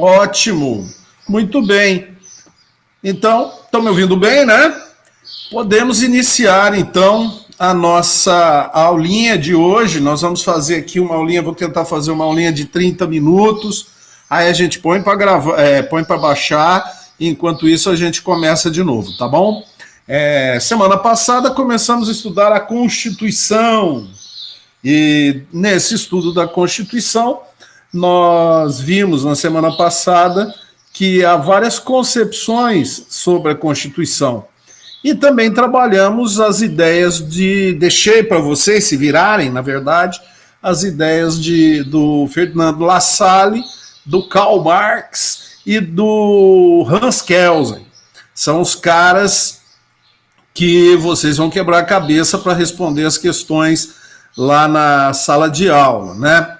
Ótimo, muito bem. Então, estão me ouvindo bem, né? Podemos iniciar, então, a nossa aulinha de hoje. Nós vamos fazer aqui uma aulinha, vou tentar fazer uma aulinha de 30 minutos, aí a gente põe para gravar, põe para baixar, e enquanto isso a gente começa de novo, tá bom? Semana passada começamos a estudar a Constituição, e nesse estudo da Constituição, nós vimos na semana passada que há várias concepções sobre a Constituição. E também trabalhamos as ideias deixei para vocês se virarem, na verdade, as ideias do Ferdinando Lassalle, do Karl Marx e do Hans Kelsen. São os caras que vocês vão quebrar a cabeça para responder as questões lá na sala de aula, né?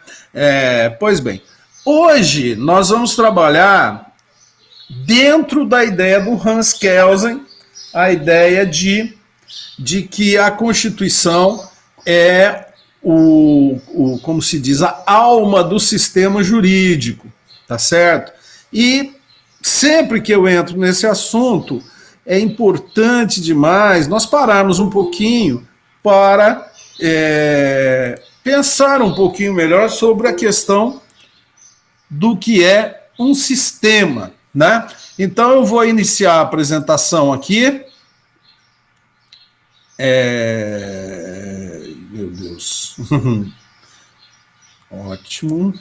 Pois bem, hoje nós vamos trabalhar dentro da ideia do Hans Kelsen, a ideia de que a Constituição é como se diz, a alma do sistema jurídico, tá certo? E sempre que eu entro nesse assunto, é importante demais nós pararmos um pouquinho para pensar um pouquinho melhor sobre a questão do que é um sistema, né? Então eu vou iniciar a apresentação aqui. Meu Deus. Ótimo.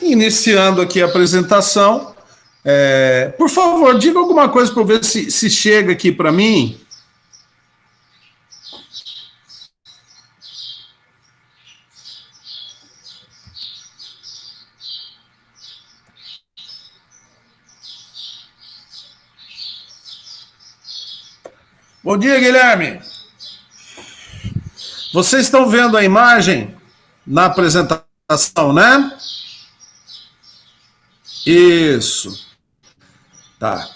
Iniciando aqui a apresentação. Por favor, diga alguma coisa para eu ver se chega aqui para mim. Bom dia, Guilherme. Vocês estão vendo a imagem na apresentação, né? Isso. Tá.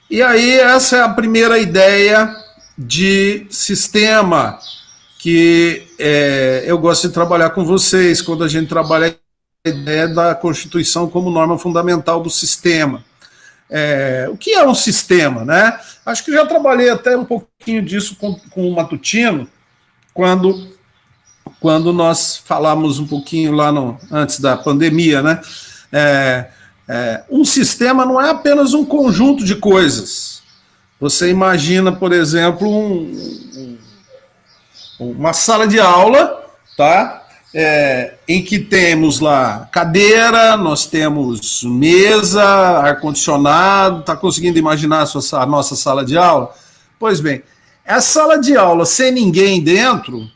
E aí, essa é a primeira ideia de sistema que eu gosto de trabalhar com vocês, quando a gente trabalha a ideia da Constituição como norma fundamental do sistema. O que é um sistema, né? Acho que já trabalhei até um pouquinho disso com o Matutino, quando nós falamos um pouquinho lá antes da pandemia, né? Um sistema não é apenas um conjunto de coisas. Você imagina, por exemplo, uma sala de aula, tá? Em que temos lá cadeira, nós temos mesa, ar-condicionado. Está conseguindo imaginar a nossa sala de aula? Pois bem, a sala de aula sem ninguém dentro,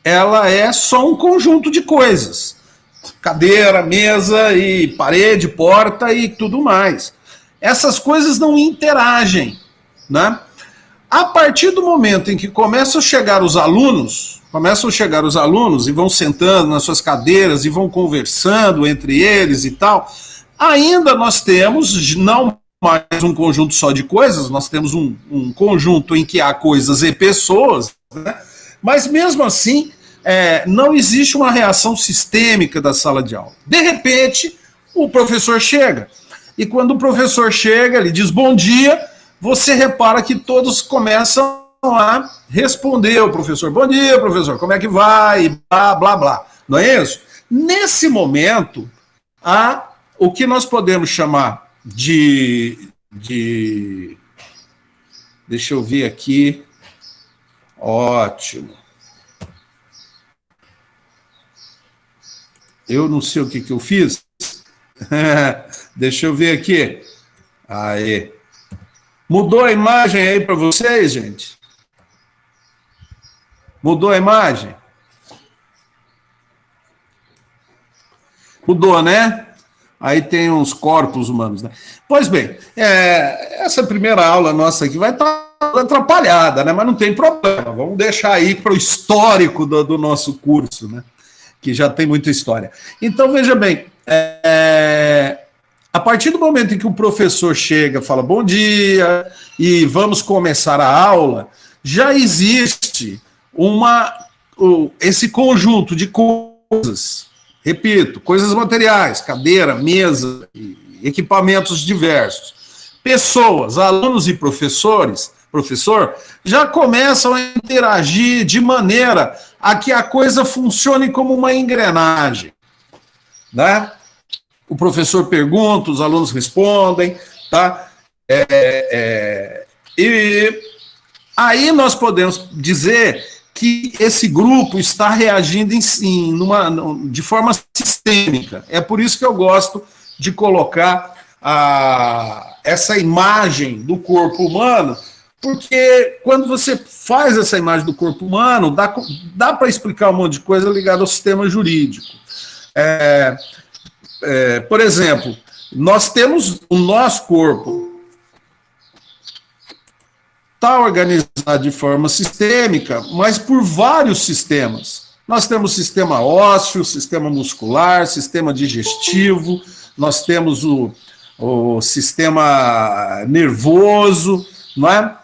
ela é só um conjunto de coisas. Cadeira, mesa e parede, porta e tudo mais. Essas coisas não interagem, né? A partir do momento em que começam a chegar os alunos e vão sentando nas suas cadeiras e vão conversando entre eles e tal, ainda nós temos não mais um conjunto só de coisas, nós temos um conjunto em que há coisas e pessoas, né? Mas mesmo assim, não existe uma reação sistêmica da sala de aula. De repente, o professor chega, e quando o professor chega, ele diz bom dia, você repara que todos começam a responder ao professor. Bom dia, professor, como é que vai? E blá, blá, blá. Não é isso? Nesse momento, há o que nós podemos chamar de deixa eu ver aqui. Ótimo. Eu não sei o que eu fiz. Deixa eu ver aqui. Aí. Mudou a imagem aí para vocês, gente? Mudou a imagem? Mudou, né? Aí tem uns corpos humanos, né? Pois bem, essa primeira aula nossa aqui vai estar atrapalhada, né? Mas não tem problema. Vamos deixar aí para o histórico do nosso curso, né? Que já tem muita história. Então, veja bem, a partir do momento em que o professor chega, fala bom dia e vamos começar a aula, já existe uma esse conjunto de coisas, repito, coisas materiais, cadeira, mesa, equipamentos diversos, pessoas, alunos e professor, já começam a interagir de maneira a que a coisa funcione como uma engrenagem, né? O professor pergunta, os alunos respondem, tá? E aí nós podemos dizer que esse grupo está reagindo de forma sistêmica. É por isso que eu gosto de colocar essa imagem do corpo humano, porque quando você faz essa imagem do corpo humano, dá para explicar um monte de coisa ligada ao sistema jurídico. Por exemplo, nós temos o nosso corpo está organizado de forma sistêmica, mas por vários sistemas. Nós temos sistema ósseo, sistema muscular, sistema digestivo, nós temos o sistema nervoso, não é?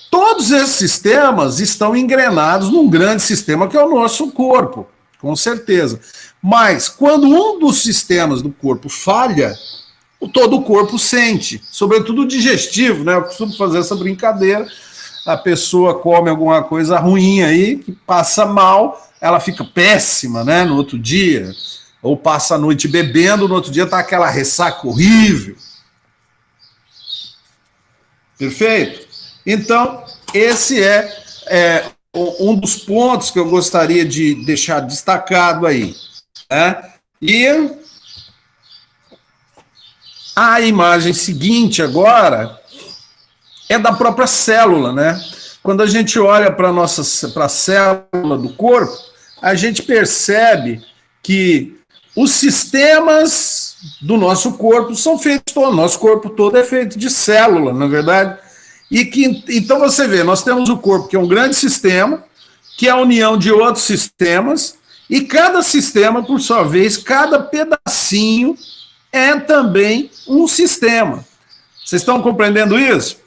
Todos esses sistemas estão engrenados num grande sistema que é o nosso corpo, com certeza. Mas quando um dos sistemas do corpo falha, todo o corpo sente, sobretudo o digestivo, né? Eu costumo fazer essa brincadeira, a pessoa come alguma coisa ruim aí, que passa mal, ela fica péssima, né, no outro dia, ou passa a noite bebendo, no outro dia tá aquela ressaca horrível. Perfeito? Então, esse é um dos pontos que eu gostaria de deixar destacado aí, né? E a imagem seguinte agora é da própria célula, né? Quando a gente olha para a célula do corpo, a gente percebe que os sistemas do nosso corpo são feitos, o nosso corpo todo é feito de célula, na verdade. Então você vê, nós temos o corpo que é um grande sistema, que é a união de outros sistemas, e cada sistema, por sua vez, cada pedacinho é também um sistema. Vocês estão compreendendo isso?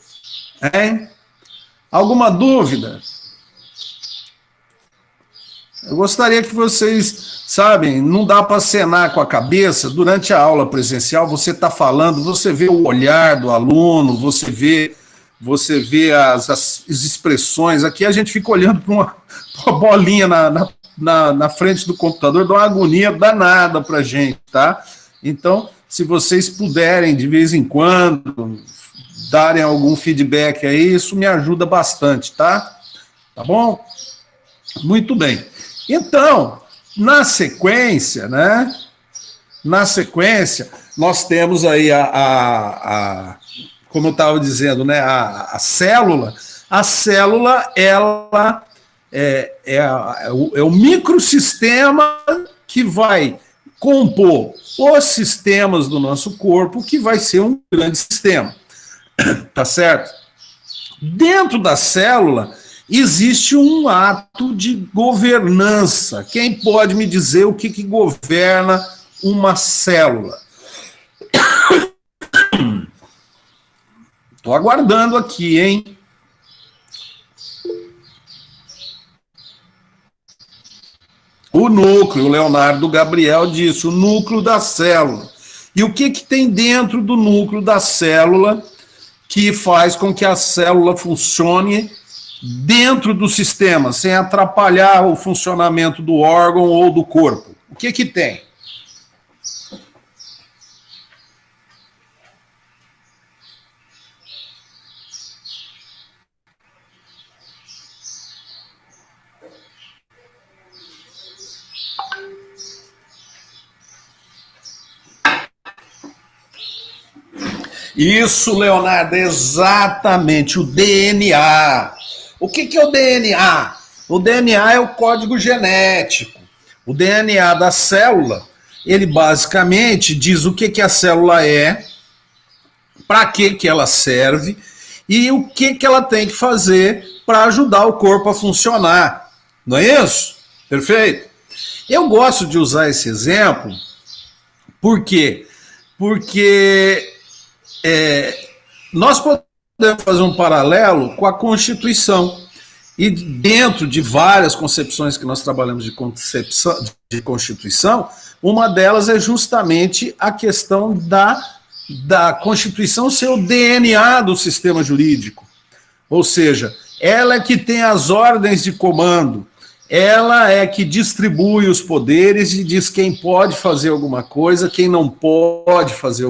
Alguma dúvida? Eu gostaria que vocês, sabem, não dá para acenar com a cabeça. Durante a aula presencial, você está falando, você vê o olhar do aluno, você vê as expressões. Aqui a gente fica olhando para uma bolinha na frente do computador, dá uma agonia danada para a gente, tá? Então, se vocês puderem, de vez em quando, darem algum feedback aí, isso me ajuda bastante, tá? Tá bom? Muito bem. Então, na sequência, né? Na sequência, nós temos aí como eu estava dizendo, né? A célula. A célula, ela é o microsistema que vai compor os sistemas do nosso corpo, que vai ser um grande sistema, tá certo? Dentro da célula existe um ato de governança. Quem pode me dizer o que governa uma célula? Estou aguardando aqui, hein? O núcleo, o Leonardo Gabriel disse, o núcleo da célula. E o que tem dentro do núcleo da célula que faz com que a célula funcione dentro do sistema, sem atrapalhar o funcionamento do órgão ou do corpo? O que tem? Isso, Leonardo, exatamente, o DNA. O que é o DNA? O DNA é o código genético. O DNA da célula, ele basicamente diz o que a célula é, para que ela serve e o que ela tem que fazer para ajudar o corpo a funcionar. Não é isso? Perfeito? Eu gosto de usar esse exemplo, por quê? Porque nós podemos fazer um paralelo com a Constituição. E dentro de várias concepções que nós trabalhamos de Constituição, uma delas é justamente a questão da Constituição ser o DNA do sistema jurídico. Ou seja, ela é que tem as ordens de comando, ela é que distribui os poderes e diz quem pode fazer alguma coisa, quem não pode fazer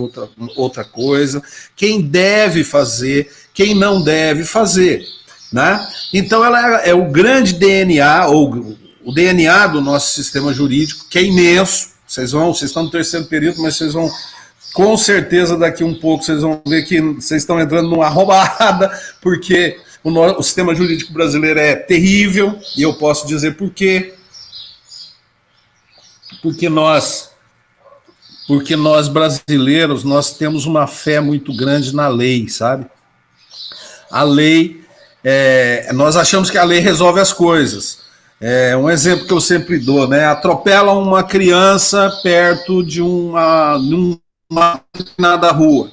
outra coisa, quem deve fazer, quem não deve fazer. Né? Então ela é o grande DNA, ou o DNA do nosso sistema jurídico, que é imenso. Vocês estão no terceiro período, mas vocês vão, com certeza, daqui um pouco, vocês vão ver que vocês estão entrando numa roubada, porque o sistema jurídico brasileiro é terrível, e eu posso dizer por quê. Porque nós brasileiros, nós temos uma fé muito grande na lei, sabe? A lei... nós achamos que a lei resolve as coisas. Um exemplo que eu sempre dou, né? Atropela uma criança perto de uma determinada rua.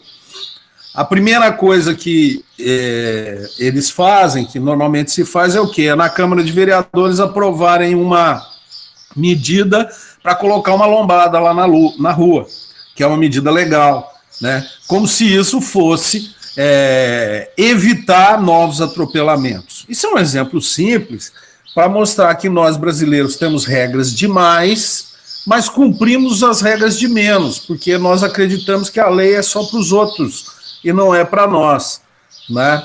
A primeira coisa que eles fazem, que normalmente se faz, é o quê? É na Câmara de Vereadores aprovarem uma medida para colocar uma lombada lá na rua, que é uma medida legal, né? Como se isso fosse... evitar novos atropelamentos. Isso é um exemplo simples para mostrar que nós brasileiros temos regras demais, mas cumprimos as regras de menos, porque nós acreditamos que a lei é só para os outros e não é para nós, né?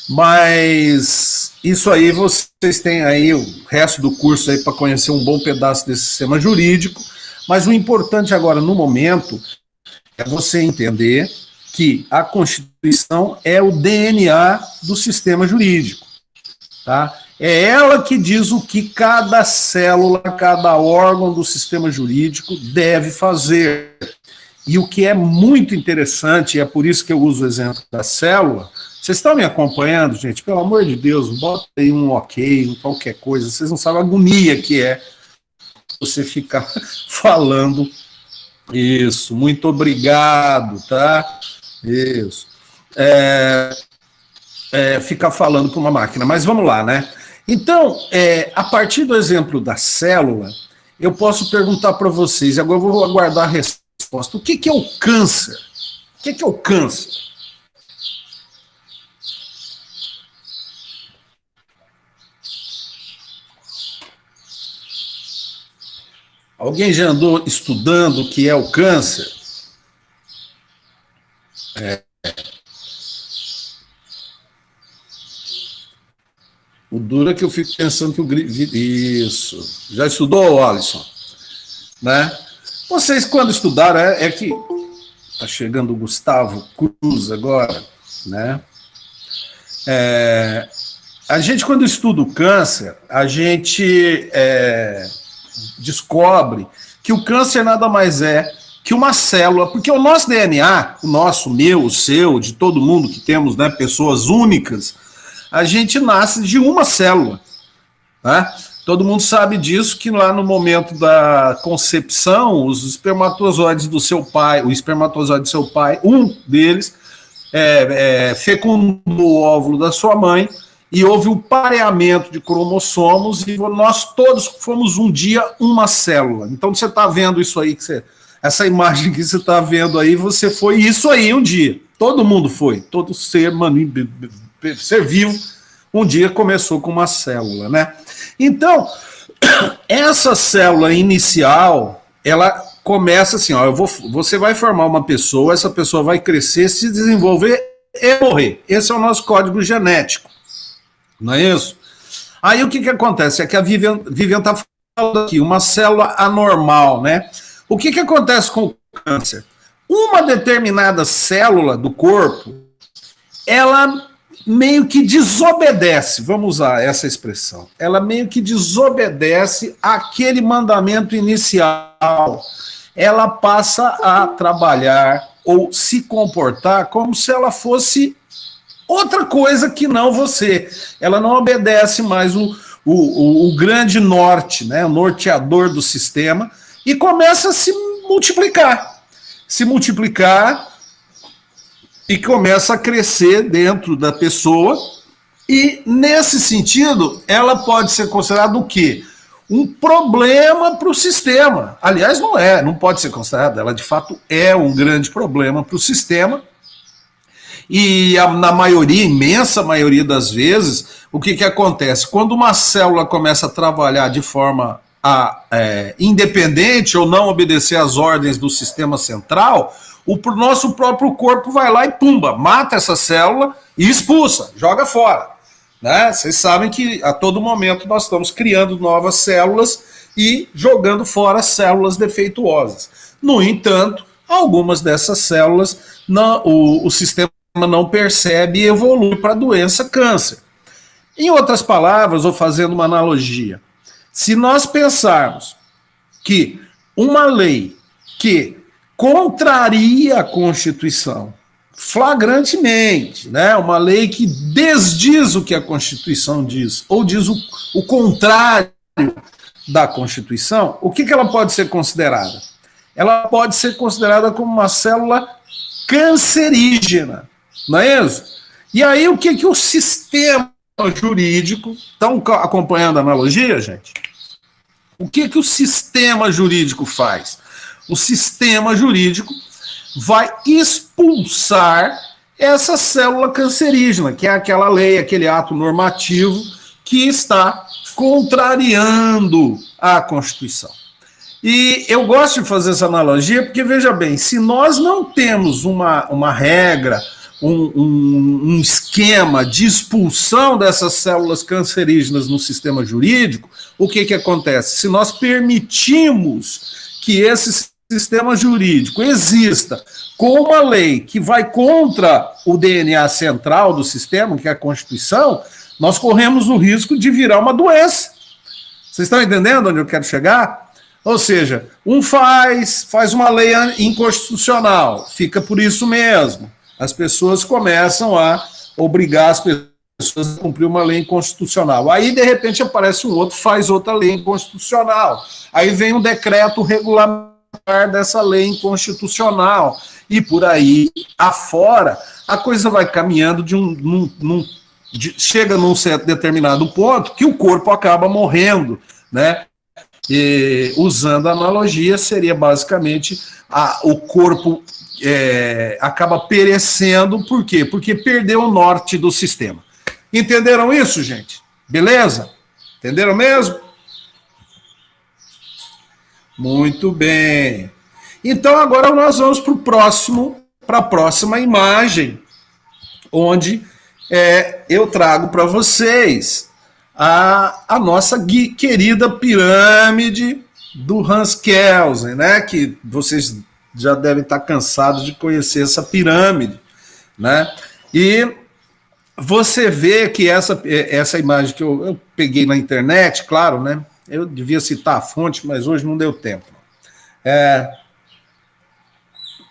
Mas isso aí, vocês têm aí o resto do curso aí para conhecer um bom pedaço desse sistema jurídico, mas o importante agora, no momento, é você entender que a Constituição é o DNA do sistema jurídico. Tá? É ela que diz o que cada célula, cada órgão do sistema jurídico deve fazer. E o que é muito interessante, e é por isso que eu uso o exemplo da célula, vocês estão me acompanhando, gente? Pelo amor de Deus, bota aí um ok, qualquer coisa, vocês não sabem a agonia que é você ficar falando isso. Muito obrigado, tá? Isso. Ficar falando para uma máquina. Mas vamos lá, né? Então, a partir do exemplo da célula, eu posso perguntar para vocês, agora eu vou aguardar a resposta. O que é o câncer? O que é o câncer? Alguém já andou estudando o que é o câncer? O duro é que eu fico pensando que o isso. Já estudou, Alisson? Né? Vocês, quando estudaram, que está chegando o Gustavo Cruz agora, né? A gente, quando estuda o câncer, a gente descobre que o câncer nada mais é que uma célula, porque o nosso DNA, o nosso, o meu, o seu, de todo mundo que temos, né, pessoas únicas, a gente nasce de uma célula. Né? Todo mundo sabe disso, que lá no momento da concepção, os espermatozoides do seu pai, o espermatozoide do seu pai, um deles, fecundou o óvulo da sua mãe, e houve um pareamento de cromossomos, e nós todos fomos um dia uma célula. Então você está vendo isso aí, essa imagem que você está vendo aí, você foi isso aí um dia. Todo mundo foi, todo ser vivo, um dia começou com uma célula, né? Então, essa célula inicial, ela começa assim, ó, você vai formar uma pessoa, essa pessoa vai crescer, se desenvolver e morrer. Esse é o nosso código genético, não é isso? Aí o que acontece? É que a Vivian está falando aqui, uma célula anormal, né? O que acontece com o câncer? Uma determinada célula do corpo, ela meio que desobedece, vamos usar essa expressão, ela meio que desobedece àquele mandamento inicial. Ela passa a trabalhar ou se comportar como se ela fosse outra coisa que não você. Ela não obedece mais o grande norte, né, o norteador do sistema, e começa a se multiplicar. E começa a crescer dentro da pessoa, E, nesse sentido, ela pode ser considerada o quê? Um problema para o sistema. Aliás, não pode ser considerada, ela de fato é um grande problema para o sistema. E na maioria, imensa maioria das vezes, o que acontece? Quando uma célula começa a trabalhar de forma independente ou não obedecer às ordens do sistema central, o nosso próprio corpo vai lá e pumba, mata essa célula e expulsa, joga fora. Né? Vocês sabem que a todo momento nós estamos criando novas células e jogando fora células defeituosas. No entanto, algumas dessas células o sistema não percebe e evolui para a doença câncer. Em outras palavras, ou fazendo uma analogia, se nós pensarmos que uma lei que contraria a Constituição flagrantemente, né, uma lei que desdiz o que a Constituição diz, ou diz o contrário da Constituição, o que ela pode ser considerada? Ela pode ser considerada como uma célula cancerígena, não é isso? E aí o que o sistema jurídico, estão acompanhando a analogia, gente? O que o sistema jurídico faz? O sistema jurídico vai expulsar essa célula cancerígena, que é aquela lei, aquele ato normativo que está contrariando a Constituição. E eu gosto de fazer essa analogia porque, veja bem, se nós não temos uma regra, um esquema de expulsão dessas células cancerígenas no sistema jurídico, o que acontece? Se nós permitimos que esse sistema jurídico exista com uma lei que vai contra o DNA central do sistema, que é a Constituição, nós corremos o risco de virar uma doença. Vocês estão entendendo onde eu quero chegar? Ou seja, faz uma lei inconstitucional, fica por isso mesmo. As pessoas começam a obrigar as pessoas a cumprir uma lei inconstitucional. Aí, de repente, aparece um outro, faz outra lei inconstitucional. Aí vem um decreto regulamentar dessa lei inconstitucional. E por aí afora, a coisa vai caminhando chega num certo determinado ponto que o corpo acaba morrendo, né? E, usando a analogia, seria basicamente o corpo acaba perecendo, por quê? Porque perdeu o norte do sistema. Entenderam isso, gente? Beleza? Entenderam mesmo? Muito bem. Então agora nós vamos para a próxima imagem, onde eu trago para vocês a nossa querida pirâmide do Hans Kelsen, né? Que vocês já devem estar cansados de conhecer essa pirâmide, né? E você vê que essa imagem que eu peguei na internet, claro, né? Eu devia citar a fonte, mas hoje não deu tempo.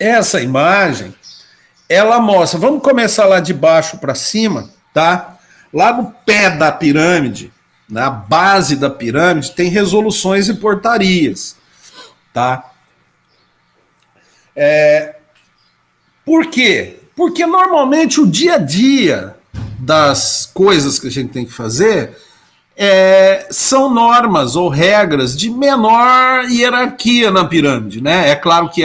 Essa imagem, ela mostra, vamos começar lá de baixo para cima, tá? Lá no pé da pirâmide, na base da pirâmide, tem resoluções e portarias, tá? Por quê? Porque normalmente o dia a dia das coisas que a gente tem que fazer são normas ou regras de menor hierarquia na pirâmide, né? É claro que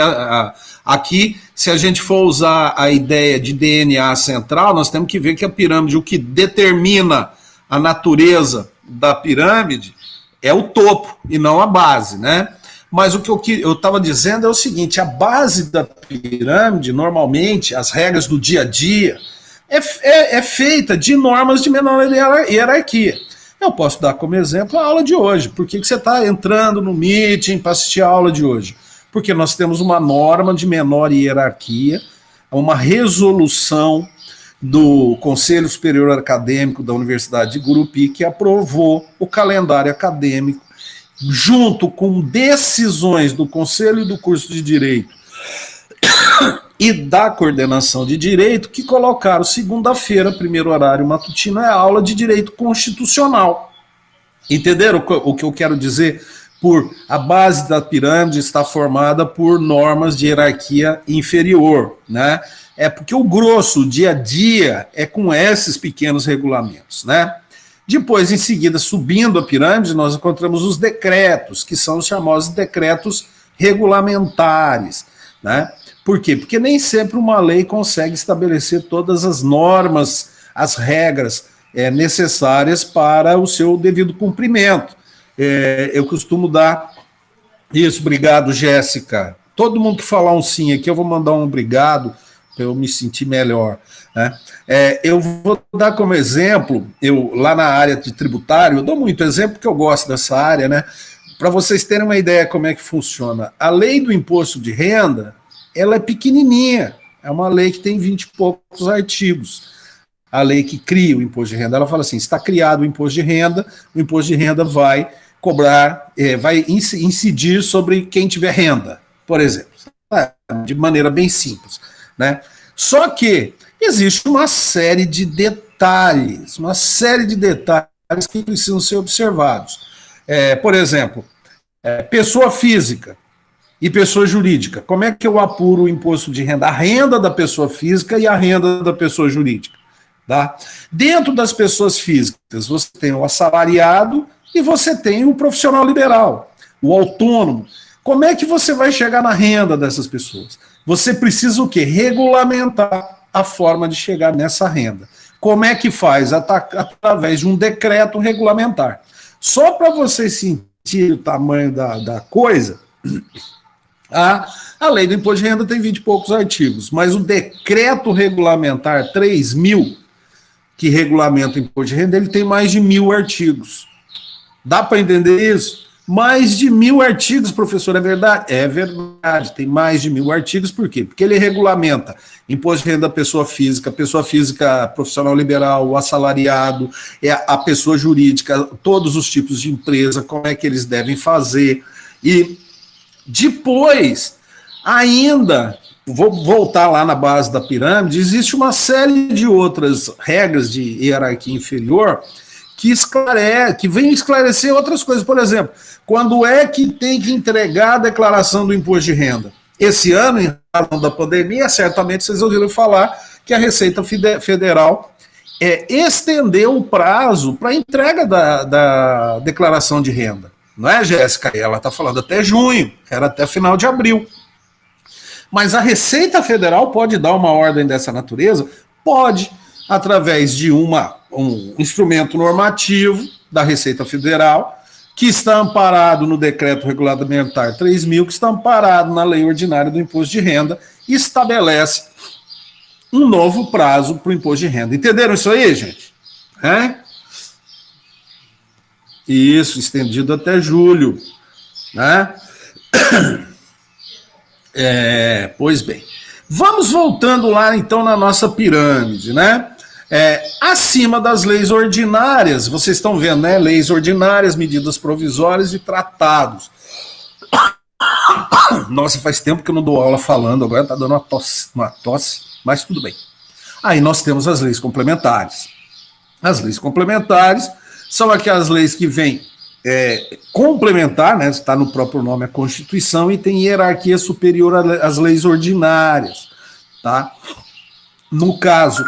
aqui, se a gente for usar a ideia de DNA central, nós temos que ver que a pirâmide, o que determina a natureza da pirâmide é o topo e não a base, né? Mas o que eu estava dizendo é o seguinte: a base da pirâmide, normalmente, as regras do dia a dia, é feita de normas de menor hierarquia. Eu posso dar como exemplo a aula de hoje. Por que você está entrando no meeting para assistir a aula de hoje? Porque nós temos uma norma de menor hierarquia, uma resolução do Conselho Superior Acadêmico da Universidade de Gurupi, que aprovou o calendário acadêmico, junto com decisões do Conselho e do curso de Direito e da coordenação de Direito, que colocaram segunda-feira, primeiro horário matutino, é a aula de Direito Constitucional. Entenderam o que eu quero dizer a base da pirâmide está formada por normas de hierarquia inferior, né? É porque o grosso, o dia a dia, é com esses pequenos regulamentos, né? Depois, em seguida, subindo a pirâmide, nós encontramos os decretos, que são os famosos decretos regulamentares, né? Por quê? Porque nem sempre uma lei consegue estabelecer todas as normas, as regras necessárias para o seu devido cumprimento. Eu costumo dar isso, obrigado, Jéssica. Todo mundo que falar um sim aqui, eu vou mandar um obrigado para eu me sentir melhor, né? Eu vou dar como exemplo, lá na área de tributário, eu dou muito exemplo porque eu gosto dessa área, né? Para vocês terem uma ideia como é que funciona. A lei do imposto de renda, ela é pequenininha, é uma lei que tem 20 e poucos artigos. A lei que cria o imposto de renda, ela fala assim, está criado o imposto de renda vai cobrar, vai incidir sobre quem tiver renda, por exemplo, de maneira bem simples, né? Só que existe uma série de detalhes que precisam ser observados. Por exemplo, pessoa física e pessoa jurídica. Como é que eu apuro o imposto de renda? A renda da pessoa física e a renda da pessoa jurídica. Tá? Dentro das pessoas físicas, você tem o assalariado e você tem o profissional liberal, o autônomo. Como é que você vai chegar na renda dessas pessoas? Você precisa o quê? Regulamentar a forma de chegar nessa renda. Como é que faz? Através de um decreto regulamentar. Só para você sentir o tamanho da coisa, a lei do imposto de renda tem 20 e poucos artigos, mas o decreto regulamentar 3.000, que regulamenta o imposto de renda, ele tem mais de 1.000 artigos. Dá para entender isso? Mais de 1.000 artigos, professor, é verdade? É verdade, tem mais de 1.000 artigos, por quê? Porque ele regulamenta imposto de renda da pessoa física profissional liberal, o assalariado, a pessoa jurídica, todos os tipos de empresa, como é que eles devem fazer. E depois, ainda, vou voltar lá na base da pirâmide, existe uma série de outras regras de hierarquia inferior que vem esclarecer outras coisas. Por exemplo, quando é que tem que entregar a declaração do imposto de renda? Esse ano, em razão da pandemia, certamente vocês ouviram falar que a Receita Federal estendeu o prazo para a entrega da declaração de renda. Não é, Jéssica? Ela está falando até junho, era até final de abril. Mas a Receita Federal pode dar uma ordem dessa natureza? Pode, através de um instrumento normativo da Receita Federal, que está amparado no Decreto Regulamentar 3.000, que está amparado na Lei Ordinária do Imposto de Renda, e estabelece um novo prazo para o imposto de renda. Entenderam isso aí, gente? Isso, estendido até julho, né? Pois bem, vamos voltando lá então na nossa pirâmide, né? Acima das leis ordinárias, vocês estão vendo, né? Leis ordinárias, medidas provisórias e tratados. Nossa, faz tempo que eu não dou aula falando, agora tá dando uma tosse, mas tudo bem. Aí nós temos as leis complementares. As leis complementares são aquelas leis que vêm complementar, né? Está no próprio nome a Constituição, e tem hierarquia superior às leis ordinárias, tá? No caso,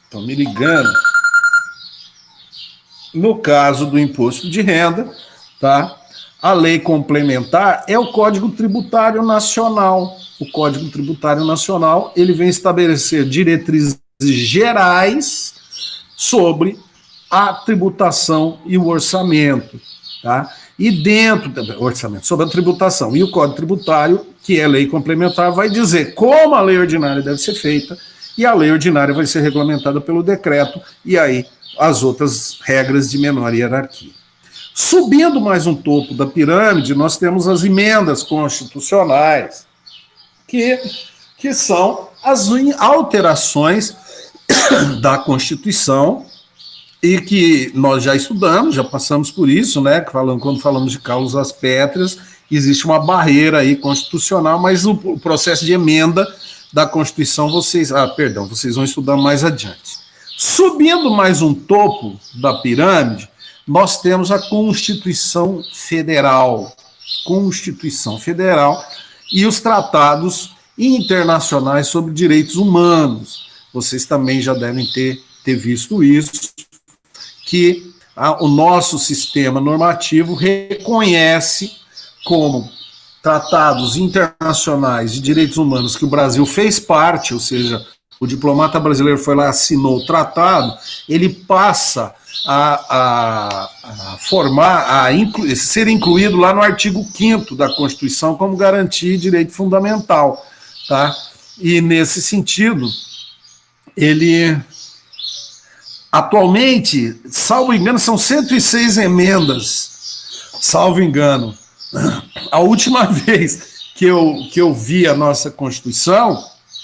estão me ligando, no caso do imposto de renda, tá? A lei complementar é o Código Tributário Nacional. O Código Tributário Nacional, ele vem estabelecer diretrizes gerais sobre a tributação e o orçamento, tá? E dentro do orçamento, sobre a tributação e o Código Tributário, que é lei complementar, vai dizer como a lei ordinária deve ser feita, e a lei ordinária vai ser regulamentada pelo decreto, e aí as outras regras de menor hierarquia. Subindo mais um topo da pirâmide, nós temos as emendas constitucionais, que são as alterações da Constituição, e que nós já estudamos, já passamos por isso, né? Quando falamos de causas pétreas, existe uma barreira aí constitucional, mas o processo de emenda da Constituição vocês vão estudar mais adiante. Subindo mais um topo da pirâmide, nós temos a Constituição Federal. Constituição Federal e os tratados internacionais sobre direitos humanos. Vocês também já devem ter visto isso, que o nosso sistema normativo reconhece como tratados internacionais de direitos humanos que o Brasil fez parte, ou seja, o diplomata brasileiro foi lá e assinou o tratado, ele passa a ser incluído lá no artigo 5º da Constituição como garantia de direito fundamental, tá? E nesse sentido, ele atualmente, salvo engano, são 106 emendas, salvo engano. A última vez que eu vi a nossa Constituição,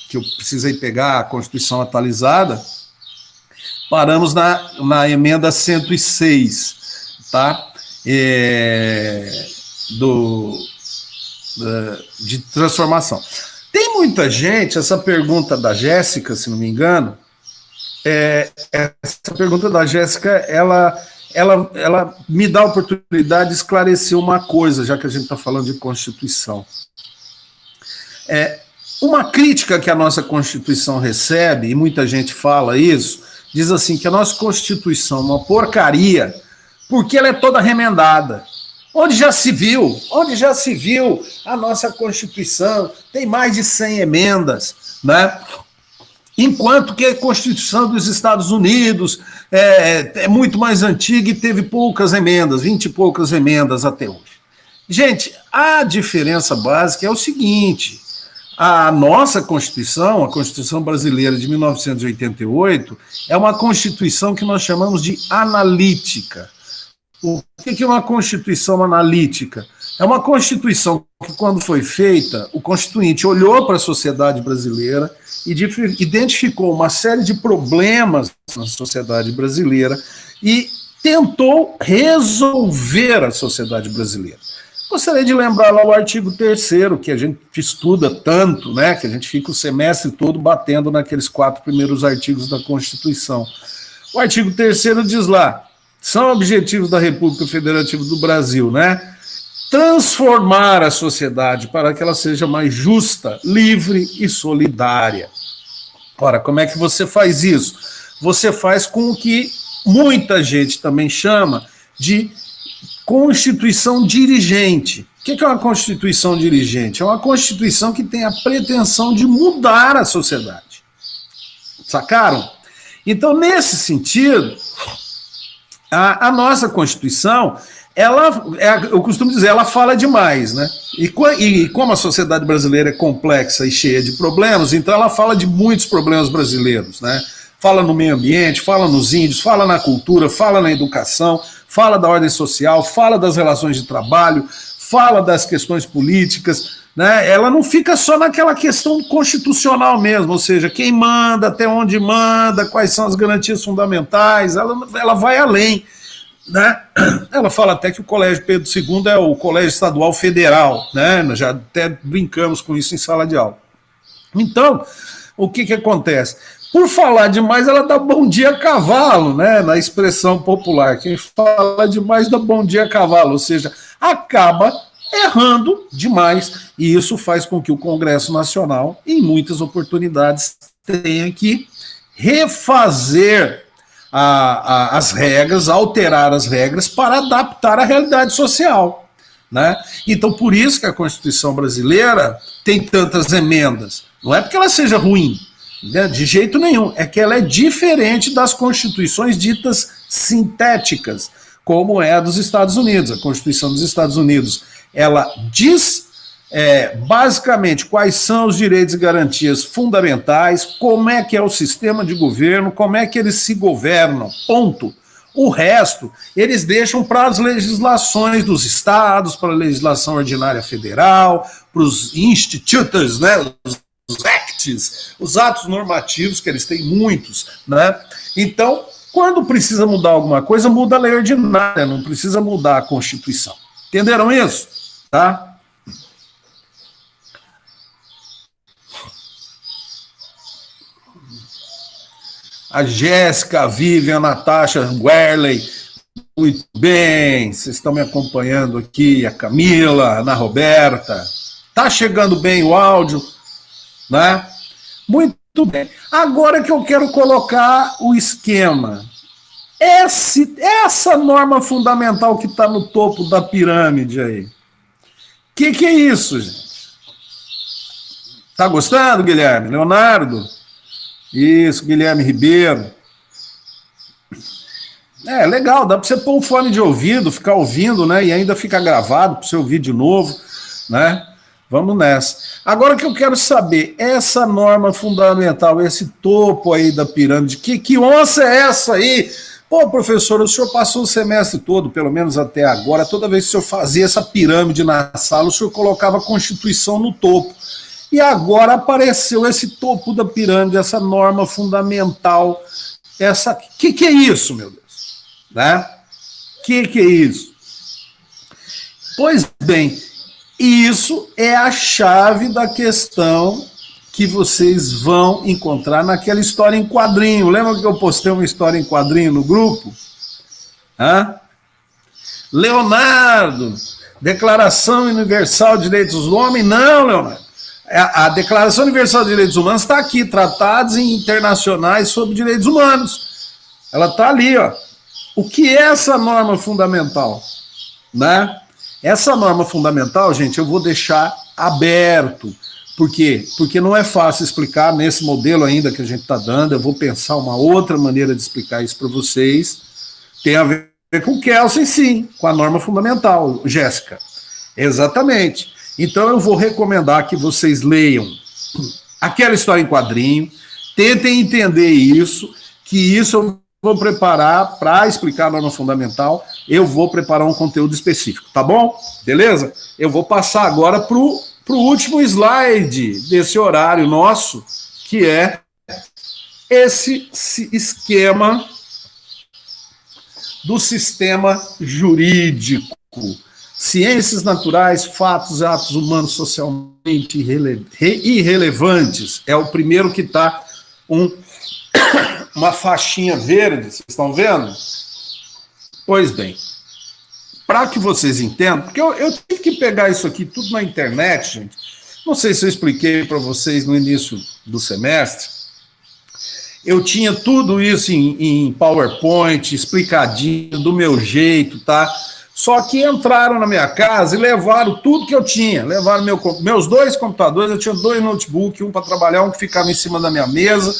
que eu precisei pegar a Constituição atualizada, paramos na emenda 106, tá? De transformação. Tem muita gente, essa pergunta da Jéssica, se não me engano, essa pergunta da Jéssica, ela me dá a oportunidade de esclarecer uma coisa, já que a gente está falando de Constituição. Uma crítica que a nossa Constituição recebe, e muita gente fala isso, diz assim, que a nossa Constituição é uma porcaria, porque ela é toda remendada. Onde já se viu a nossa Constituição? Tem mais de 100 emendas, né? Enquanto que a Constituição dos Estados Unidos é muito mais antiga e teve poucas emendas, 20 e poucas emendas até hoje. Gente, a diferença básica é o seguinte: a nossa Constituição, a Constituição brasileira de 1988, é uma Constituição que nós chamamos de analítica. O que é uma Constituição analítica? É uma Constituição que, quando foi feita, o Constituinte olhou para a sociedade brasileira e identificou uma série de problemas na sociedade brasileira e tentou resolver a sociedade brasileira. Gostaria de lembrar lá o artigo 3º, que a gente estuda tanto, né, que a gente fica o semestre todo batendo naqueles 4 primeiros artigos da Constituição. O artigo 3º diz lá, são objetivos da República Federativa do Brasil, né, transformar a sociedade para que ela seja mais justa, livre e solidária. Ora, como é que você faz isso? Você faz com o que muita gente também chama de Constituição dirigente. O que é uma Constituição dirigente? É uma Constituição que tem a pretensão de mudar a sociedade. Sacaram? Então, nesse sentido, a nossa Constituição, eu costumo dizer, ela fala demais, né? E como a sociedade brasileira é complexa e cheia de problemas, então ela fala de muitos problemas brasileiros, né? Fala no meio ambiente, fala nos índios, fala na cultura, fala na educação, fala da ordem social, fala das relações de trabalho, fala das questões políticas, né? Ela não fica só naquela questão constitucional mesmo, ou seja, quem manda, até onde manda, quais são as garantias fundamentais, ela vai além, né? Ela fala até que o Colégio Pedro II é o Colégio Estadual Federal, né? Nós já até brincamos com isso em sala de aula. Então, o que acontece? Por falar demais, ela dá bom dia a cavalo, né? Na expressão popular. Quem fala demais dá bom dia a cavalo, ou seja, acaba errando demais. E isso faz com que o Congresso Nacional, em muitas oportunidades, tenha que refazer as regras, alterar as regras para adaptar à realidade social, né? Então, por isso que a Constituição brasileira tem tantas emendas. Não é porque ela seja ruim, de jeito nenhum, é que ela é diferente das constituições ditas sintéticas, como é a dos Estados Unidos. A Constituição dos Estados Unidos, ela diz basicamente quais são os direitos e garantias fundamentais, como é que é o sistema de governo, como é que eles se governam, ponto. O resto, eles deixam para as legislações dos estados, para a legislação ordinária federal, para os institutos, né, os acts, os atos normativos, que eles têm muitos, né? Então, quando precisa mudar alguma coisa, muda a lei ordinária, não precisa mudar a Constituição. Entenderam isso? Tá? A Jéssica, a Vivian, a Natasha, o Werley, Muito bem, vocês estão me acompanhando aqui, a Camila, a Ana Roberta. Tá chegando bem o áudio, né? Muito bem. Agora que eu quero colocar o esquema. Essa norma fundamental que está no topo da pirâmide aí. Que é isso, gente? Tá gostando, Guilherme? Leonardo? Isso, Guilherme Ribeiro. É legal, dá para você pôr um fone de ouvido, ficar ouvindo, né? E ainda fica gravado para você ouvir de novo, né? Vamos nessa. Agora que eu quero saber, essa norma fundamental, esse topo aí da pirâmide, que onça é essa aí? Pô, professor, o senhor passou o semestre todo, pelo menos até agora, toda vez que o senhor fazia essa pirâmide na sala, o senhor colocava a Constituição no topo. E agora apareceu esse topo da pirâmide, essa norma fundamental, essa... Que é isso, meu Deus? Né? Que é isso? Pois bem, isso é a chave da questão que vocês vão encontrar naquela história em quadrinho. Lembra que eu postei uma história em quadrinho no grupo? Hã? Leonardo, Declaração Universal de Direitos do Homem? Não, Leonardo. A Declaração Universal de Direitos Humanos está aqui, Tratados Internacionais sobre Direitos Humanos. Ela está ali, ó. O que é essa norma fundamental? Né? Essa norma fundamental, gente, eu vou deixar aberto. Por quê? Porque não é fácil explicar nesse modelo ainda que a gente está dando. Eu vou pensar uma outra maneira de explicar isso para vocês. Tem a ver com o Kelsen, sim, com a norma fundamental, Jéssica. Exatamente. Então eu vou recomendar que vocês leiam aquela história em quadrinho, tentem entender isso, que isso eu vou preparar para explicar a norma fundamental, eu vou preparar um conteúdo específico, tá bom? Beleza? Eu vou passar agora para o último slide desse horário nosso, que é esse esquema do sistema jurídico. Ciências naturais, fatos e atos humanos socialmente irrelevantes. É o primeiro que está uma faixinha verde, vocês estão vendo? Pois bem, para que vocês entendam, porque eu tive que pegar isso aqui tudo na internet, gente. Não sei se eu expliquei para vocês no início do semestre. Eu tinha tudo isso em PowerPoint, explicadinho, do meu jeito, tá? Só que entraram na minha casa e levaram tudo que eu tinha. Levaram meus dois computadores, eu tinha 2 notebooks, um para trabalhar, um que ficava em cima da minha mesa.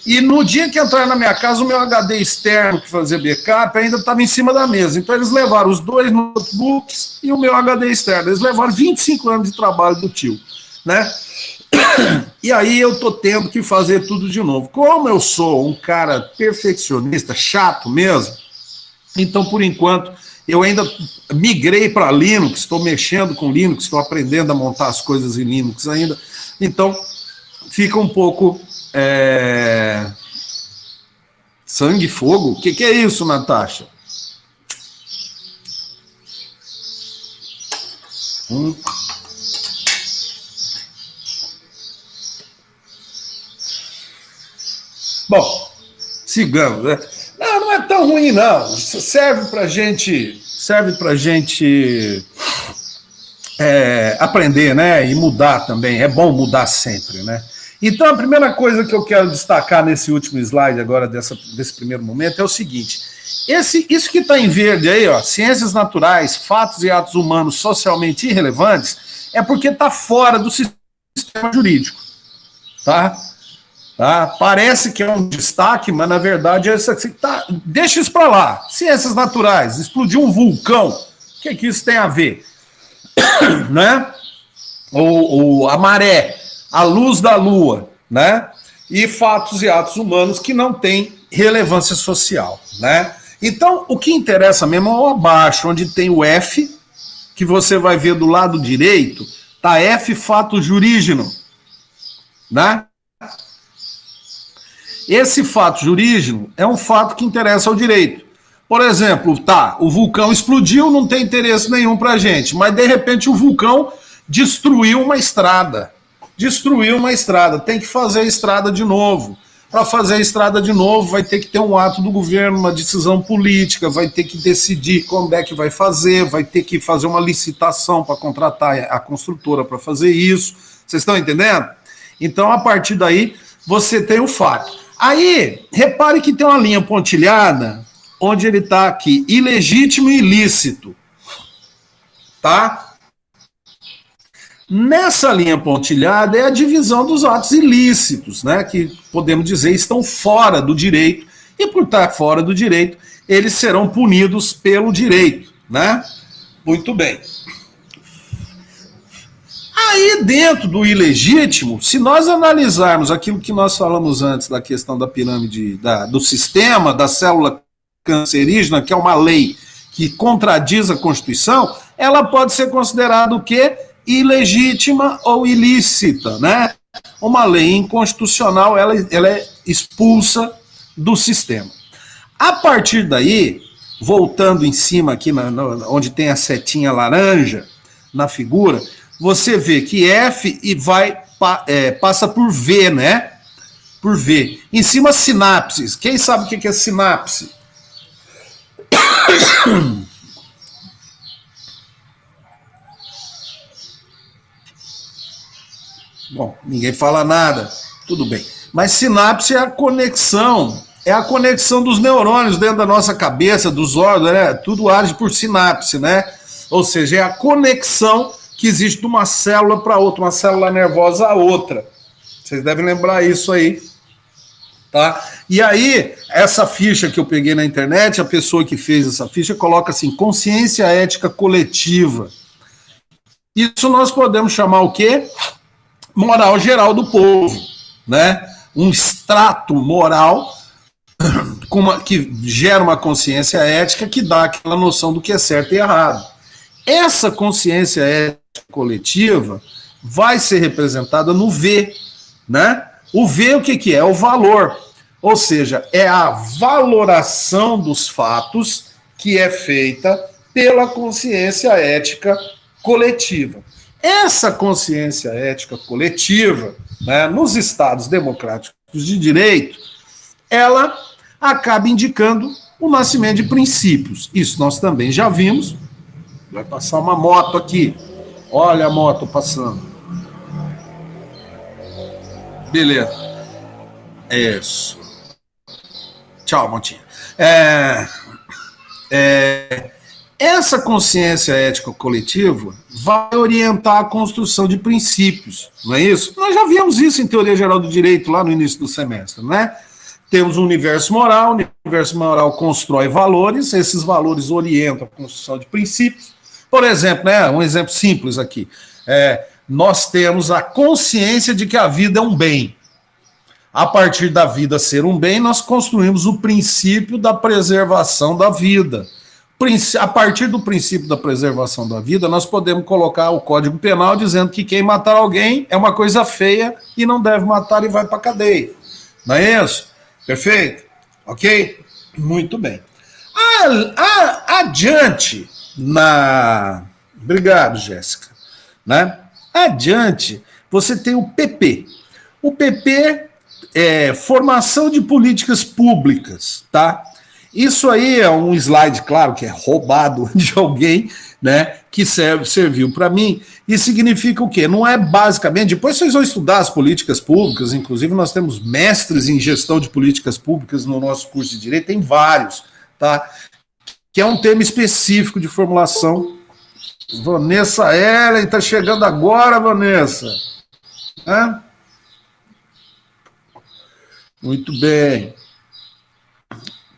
E no dia que entraram na minha casa, o meu HD externo que fazia backup ainda estava em cima da mesa. Então eles levaram os 2 notebooks e o meu HD externo. Eles levaram 25 anos de trabalho do tio, né? E aí eu tô tendo que fazer tudo de novo. Como eu sou um cara perfeccionista, chato mesmo, então por enquanto eu ainda migrei para Linux, estou mexendo com Linux, estou aprendendo a montar as coisas em Linux ainda. Então fica um pouco sangue e fogo. O que é isso, Natasha? Bom, sigamos, né? Não é tão ruim, não. Serve pra gente aprender, né? E mudar também. É bom mudar sempre, né? Então, a primeira coisa que eu quero destacar nesse último slide agora, desse primeiro momento, é o seguinte. Isso que está em verde aí, ó, ciências naturais, fatos e atos humanos socialmente irrelevantes, é porque está fora do sistema jurídico, tá? Parece que é um destaque, mas na verdade é isso aqui. Tá, deixa isso para lá. Ciências naturais, explodiu um vulcão. O que isso tem a ver? Né? A maré, a luz da lua, né? E fatos e atos humanos que não têm relevância social, né? Então, o que interessa mesmo é o abaixo, onde tem o F, que você vai ver do lado direito, tá F, fato jurígeno, né? Esse fato jurígeno é um fato que interessa ao direito. Por exemplo, o vulcão explodiu, não tem interesse nenhum para a gente, mas de repente o vulcão destruiu uma estrada. Tem que fazer a estrada de novo. para fazer a estrada de novo, vai ter que ter um ato do governo, uma decisão política, vai ter que decidir como é que vai fazer, vai ter que fazer uma licitação para contratar a construtora para fazer isso. Vocês estão entendendo? Então, a partir daí, você tem o fato. Aí, repare que tem uma linha pontilhada, onde ele está aqui, ilegítimo e ilícito. Tá? Nessa linha pontilhada é a divisão dos atos ilícitos, né, que podemos dizer estão fora do direito, e por estar fora do direito, eles serão punidos pelo direito, né? Muito bem. Aí, dentro do ilegítimo, se nós analisarmos aquilo que nós falamos antes da questão da pirâmide, do sistema, da célula cancerígena, que é uma lei que contradiz a Constituição, ela pode ser considerada o quê? Ilegítima ou ilícita, né? Uma lei inconstitucional, ela é expulsa do sistema. A partir daí, voltando em cima aqui, onde tem a setinha laranja na figura, você vê que F e passa por V, né? Por V. Em cima, sinapses. Quem sabe o que é sinapse? Bom, ninguém fala nada, tudo bem. Mas sinapse é a conexão dos neurônios dentro da nossa cabeça, dos órgãos, né? Tudo age por sinapse, né? Ou seja, é a conexão que existe de uma célula para outra, uma célula nervosa a outra. Vocês devem lembrar isso aí. Tá? E aí, essa ficha que eu peguei na internet, a pessoa que fez essa ficha coloca assim, consciência ética coletiva. Isso nós podemos chamar o quê? Moral geral do povo, né? Um extrato moral que gera uma consciência ética que dá aquela noção do que é certo e errado. Essa consciência ética coletiva vai ser representada no V, né? O V, o que é? É o valor. Ou seja, é a valoração dos fatos que é feita pela consciência ética coletiva. Essa consciência ética coletiva, né, nos estados democráticos de direito, ela acaba indicando o nascimento de princípios. Isso nós também já vimos. Vai passar uma moto aqui. Olha a moto passando. Beleza. Isso. Tchau, motinha. Essa consciência ética coletiva vai orientar a construção de princípios, não é isso? Nós já vimos isso em Teoria Geral do Direito, lá no início do semestre, né? Temos um universo moral, o universo moral constrói valores, esses valores orientam a construção de princípios. Por exemplo, né, um exemplo simples aqui, nós temos a consciência de que a vida é um bem. A partir da vida ser um bem, nós construímos o princípio da preservação da vida. A partir do princípio da preservação da vida, nós podemos colocar o Código Penal dizendo que quem matar alguém é uma coisa feia e não deve matar e vai para a cadeia. Não é isso? Perfeito? Ok? Muito bem. Adiante, Obrigado, Jéssica. Né? Adiante, você tem o PP. O PP é formação de políticas públicas, tá? Isso aí é um slide, claro, que é roubado de alguém, né, que serviu para mim, e significa o quê? Não é basicamente, depois vocês vão estudar as políticas públicas, inclusive nós temos mestres em gestão de políticas públicas no nosso curso de Direito, tem vários, tá? Que é um tema específico de formulação. Vanessa Ellen, está chegando agora, Vanessa. Hã? Muito bem.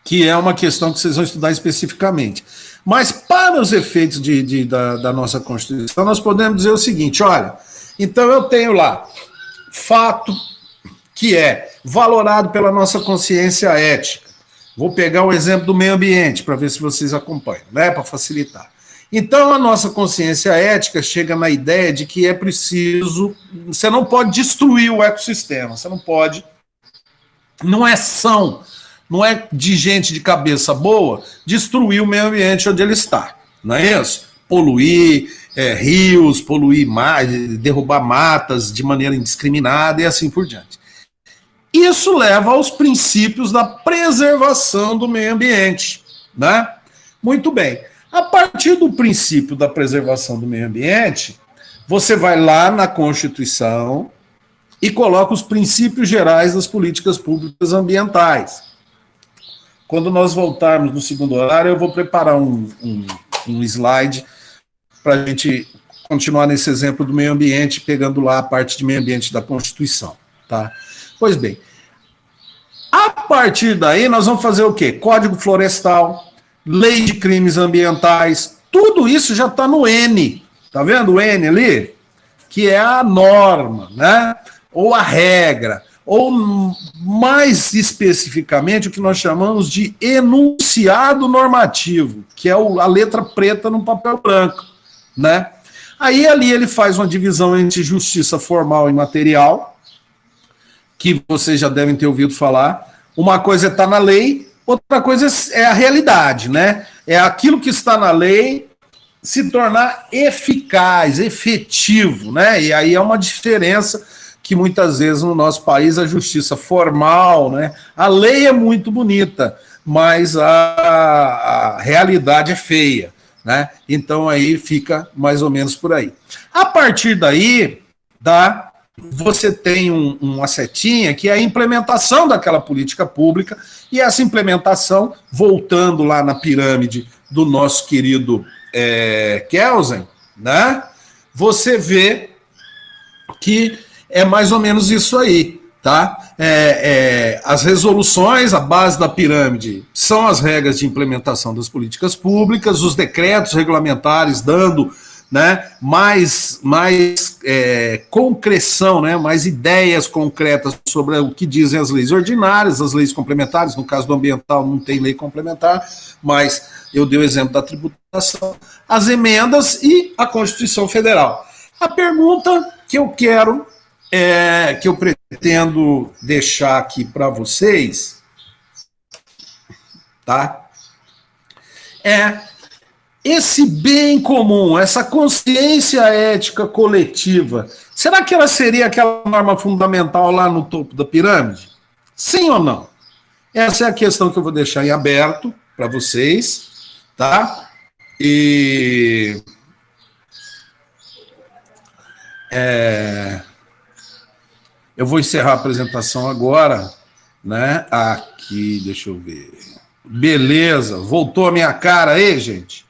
Que é uma questão que vocês vão estudar especificamente. Mas para os efeitos da nossa Constituição, nós podemos dizer o seguinte, olha, então eu tenho lá fato que é valorado pela nossa consciência ética. Vou pegar um exemplo do meio ambiente para ver se vocês acompanham, né, para facilitar. Então a nossa consciência ética chega na ideia de que é preciso, você não pode destruir o ecossistema, você não pode, não é são, não é de gente de cabeça boa destruir o meio ambiente onde ele está, não é isso? Poluir rios, poluir mais, derrubar matas de maneira indiscriminada e assim por diante. Isso leva aos princípios da preservação do meio ambiente, né? Muito bem. A partir do princípio da preservação do meio ambiente, você vai lá na Constituição e coloca os princípios gerais das políticas públicas ambientais. Quando nós voltarmos no segundo horário, eu vou preparar um slide para a gente continuar nesse exemplo do meio ambiente, pegando lá a parte de meio ambiente da Constituição, tá? Pois bem, a partir daí nós vamos fazer o quê? Código Florestal, Lei de Crimes Ambientais, tudo isso já está no N, tá vendo o N ali? Que é a norma, né? Ou a regra, ou mais especificamente o que nós chamamos de enunciado normativo, que é a letra preta no papel branco, né? Aí ali ele faz uma divisão entre justiça formal e material, que vocês já devem ter ouvido falar. Uma coisa é estar na lei, outra coisa é a realidade, né? É aquilo que está na lei se tornar eficaz, efetivo, né? E aí é uma diferença que muitas vezes no nosso país a justiça formal, né? A lei é muito bonita, mas a realidade é feia, né? Então aí fica mais ou menos por aí. A partir daí, você tem uma setinha que é a implementação daquela política pública, e essa implementação, voltando lá na pirâmide do nosso querido Kelsen, né? Você vê que é mais ou menos isso aí, tá? As resoluções, a base da pirâmide, são as regras de implementação das políticas públicas, os decretos regulamentares dando, né, mais concreção, né, mais ideias concretas sobre o que dizem as leis ordinárias, as leis complementares. No caso do ambiental não tem lei complementar, mas eu dei o exemplo da tributação, as emendas e a Constituição Federal. A pergunta que eu quero, que eu pretendo deixar aqui para vocês, tá? Esse bem comum, essa consciência ética coletiva, será que ela seria aquela norma fundamental lá no topo da pirâmide? Sim ou não? Essa é a questão que eu vou deixar em aberto para vocês, tá? E eu vou encerrar a apresentação agora, né? Aqui, deixa eu ver. Beleza, voltou a minha cara aí, gente?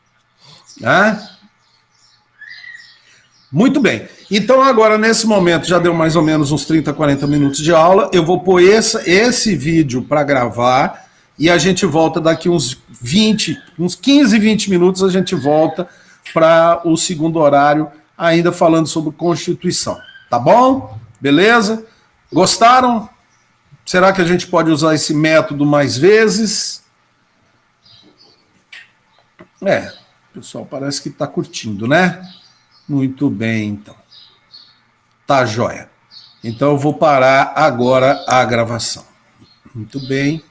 Muito bem. Então, agora, nesse momento, já deu mais ou menos uns 30, 40 minutos de aula. Eu vou pôr esse vídeo para gravar e a gente volta daqui uns 15, 20 minutos, a gente volta para o segundo horário, ainda falando sobre Constituição. Tá bom? Beleza? Gostaram? Será que a gente pode usar esse método mais vezes? O pessoal parece que está curtindo, né? Muito bem, então. Tá, joia. Então eu vou parar agora a gravação. Muito bem.